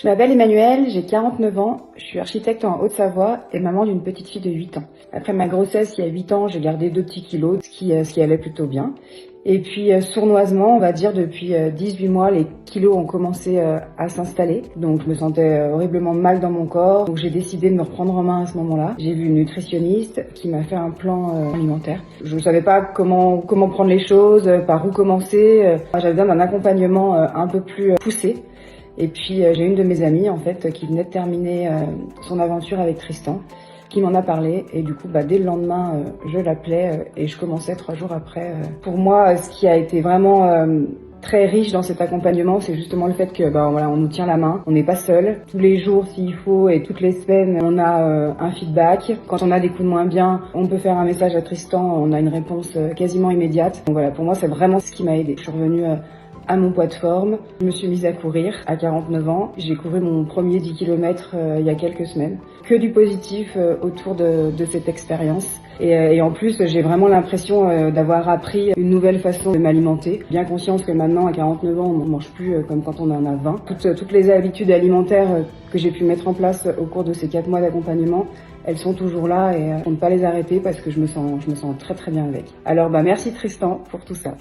Je m'appelle Emmanuelle, j'ai 49 ans, je suis architecte en Haute-Savoie et maman d'une petite fille de 8 ans. Après ma grossesse, il y a 8 ans, j'ai gardé 2 petits kilos, ce qui allait plutôt bien. Et puis sournoisement, on va dire depuis 18 mois, les kilos ont commencé à s'installer. Donc je me sentais horriblement mal dans mon corps. Donc j'ai décidé de me reprendre en main à ce moment-là. J'ai vu une nutritionniste qui m'a fait un plan alimentaire. Je ne savais pas comment prendre les choses, par où commencer. J'avais besoin d'un accompagnement un peu plus poussé. Et puis j'ai une de mes amies en fait qui venait de terminer son aventure avec Tristan, qui m'en a parlé et du coup dès le lendemain je l'appelais et je commençais 3 jours après. Pour moi ce qui a été vraiment très riche dans cet accompagnement, c'est justement le fait que voilà, on nous tient la main, on n'est pas seul. Tous les jours s'il faut et toutes les semaines on a un feedback. Quand on a des coups de moins bien, on peut faire un message à Tristan, on a une réponse quasiment immédiate. Donc voilà, pour moi c'est vraiment ce qui m'a aidée. Je suis revenue à mon poids de forme. Je me suis mise à courir à 49 ans. J'ai couru mon premier 10 km il y a quelques semaines. Que du positif autour de cette expérience. Et en plus, j'ai vraiment l'impression d'avoir appris une nouvelle façon de m'alimenter. Bien consciente que maintenant, à 49 ans, on ne mange plus comme quand on en a 20. Toutes les habitudes alimentaires que j'ai pu mettre en place au cours de ces 4 mois d'accompagnement, elles sont toujours là et je ne compte pas les arrêter parce que je me sens très très bien avec. Alors merci Tristan pour tout ça.